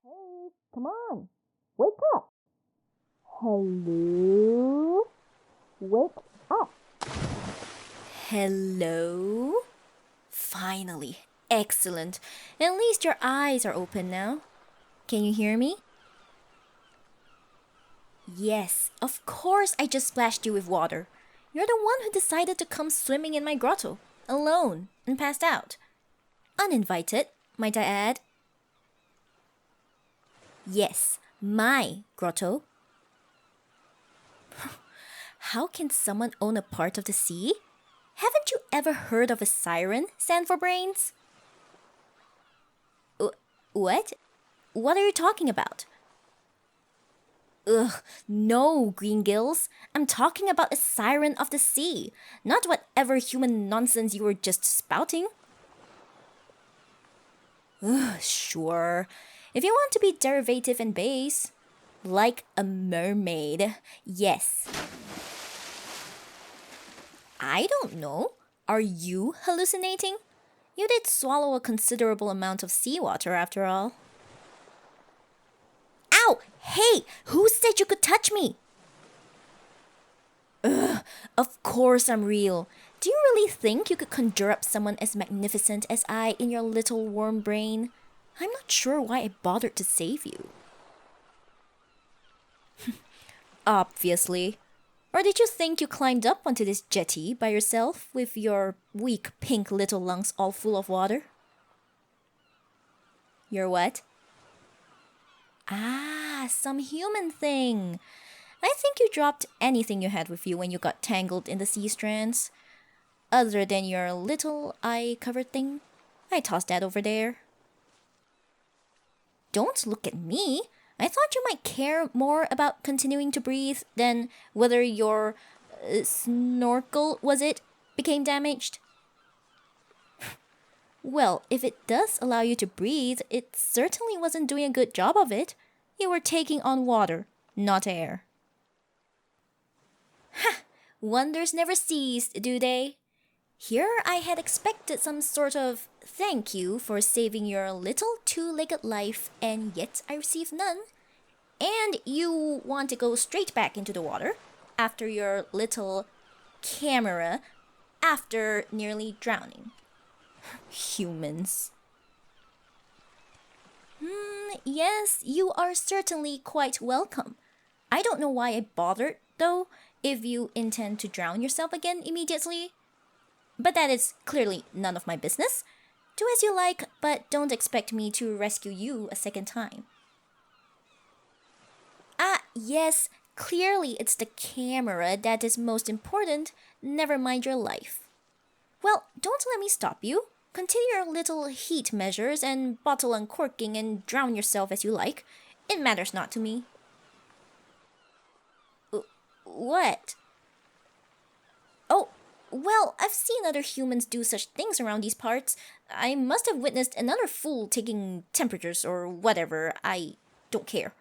Hey, come on. Wake up. Hello? Wake up. Hello? Finally. Excellent. At least your eyes are open now. Can you hear me? Yes, of course I just splashed you with water. You're the one who decided to come swimming in my grotto, alone, and passed out. Uninvited, might I add. Yes, my grotto. How can someone own a part of the sea? Haven't you ever heard of a siren, Sand for Brains? What? What are you talking about? Ugh, no, Green Gills. I'm talking about a siren of the sea, not whatever human nonsense you were just spouting. Ugh, sure. If you want to be derivative and base. Like a mermaid, yes. I don't know. Are you hallucinating? You did swallow a considerable amount of seawater after all. Ow! Hey! Who said you could touch me? Ugh, of course I'm real. Do you really think you could conjure up someone as magnificent as I in your little worm brain? I'm not sure why I bothered to save you. Obviously. Or did you think you climbed up onto this jetty by yourself with your weak pink little lungs all full of water? Your what? Ah, some human thing. I think you dropped anything you had with you when you got tangled in the sea strands. Other than your little eye-covered thing, I tossed that over there. Don't look at me. I thought you might care more about continuing to breathe than whether your snorkel, was it, became damaged. Well, if it does allow you to breathe, it certainly wasn't doing a good job of it. You were taking on water, not air. Ha! Wonders never ceased, do they? Here I had expected some sort of thank you for saving your little two-legged life, and yet I received none. And you want to go straight back into the water after your little camera after nearly drowning. Humans. Yes, you are certainly quite welcome. I don't know why I bothered, though, if you intend to drown yourself again immediately. But that is clearly none of my business. Do as you like, but don't expect me to rescue you a second time. Ah, yes, clearly it's the camera that is most important, never mind your life. Well, don't let me stop you. Continue your little heat measures and bottle uncorking and drown yourself as you like. It matters not to me. What? Oh, well, I've seen other humans do such things around these parts. I must have witnessed another fool taking temperatures or whatever. I don't care.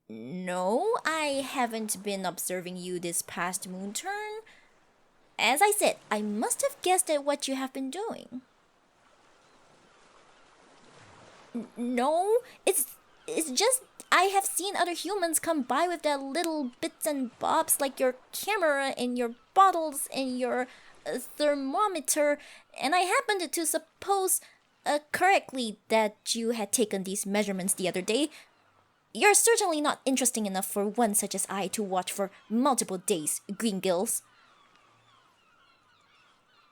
No, I haven't been observing you this past moon turn. As I said, I must have guessed at what you have been doing. No, it's just I have seen other humans come by with their little bits and bobs like your camera and your bottles and your thermometer, and I happened to suppose correctly that you had taken these measurements the other day. You're certainly not interesting enough for one such as I to watch for multiple days, Green Gills.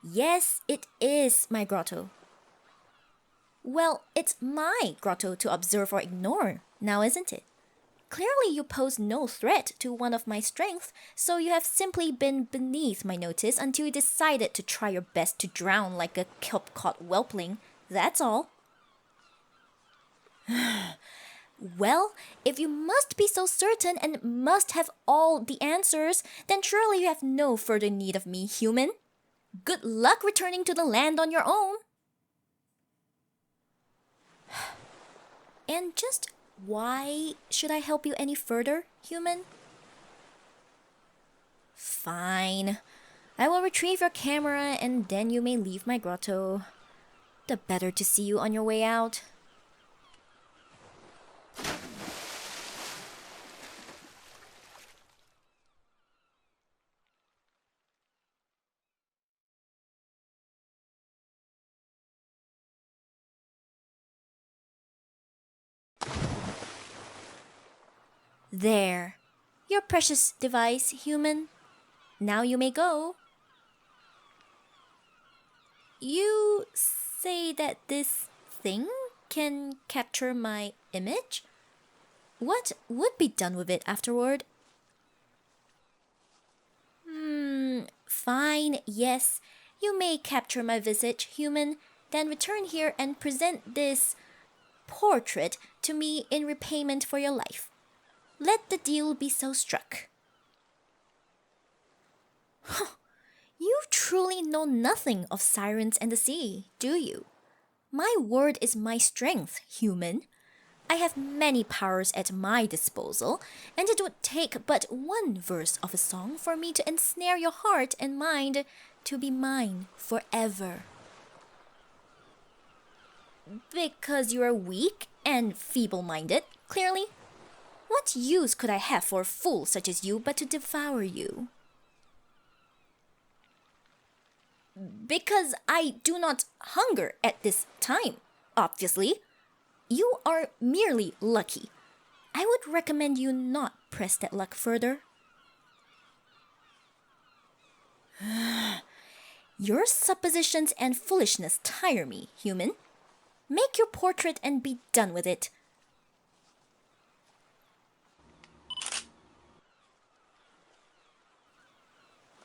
Yes, it is my grotto. Well, it's my grotto to observe or ignore, now isn't it? Clearly you pose no threat to one of my strengths, so you have simply been beneath my notice until you decided to try your best to drown like a kelp-caught whelpling, that's all. Well, if you must be so certain and must have all the answers, then surely you have no further need of me, human. Good luck returning to the land on your own. And just why should I help you any further, human? Fine. I will retrieve your camera and then you may leave my grotto. The better to see you on your way out. There. Your precious device, human. Now you may go. You say that this thing can capture my image? What would be done with it afterward? Fine, yes. You may capture my visage, human, then return here and present this portrait to me in repayment for your life. Let the deal be so struck. You truly know nothing of sirens and the sea, do you? My word is my strength, human. I have many powers at my disposal, and it would take but one verse of a song for me to ensnare your heart and mind to be mine forever. Because you are weak and feeble-minded, clearly. What use could I have for a fool such as you but to devour you? Because I do not hunger at this time, obviously. You are merely lucky. I would recommend you not press that luck further. Your suppositions and foolishness tire me, human. Make your portrait and be done with it.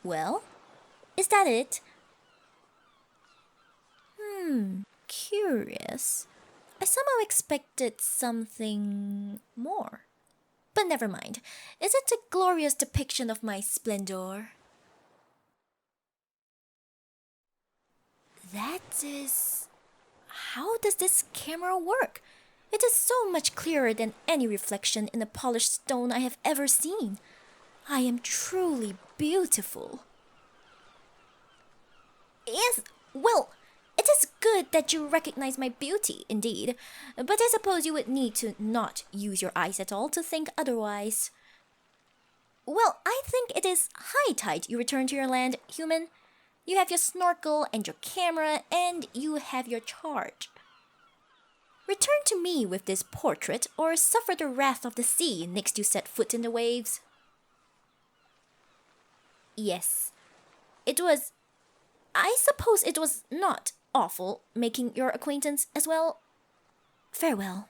Well, is that it? Curious. I somehow expected something more. But never mind. Is it a glorious depiction of my splendor? That is... How does this camera work? It is so much clearer than any reflection in a polished stone I have ever seen. I am truly beautiful. Yes, well, it is good that you recognize my beauty, indeed, but I suppose you would need to not use your eyes at all to think otherwise. Well, I think it is high tide you return to your land, human. You have your snorkel and your camera, and you have your charge. Return to me with this portrait, or suffer the wrath of the sea next you set foot in the waves. Yes, I suppose it was not awful making your acquaintance as well. Farewell.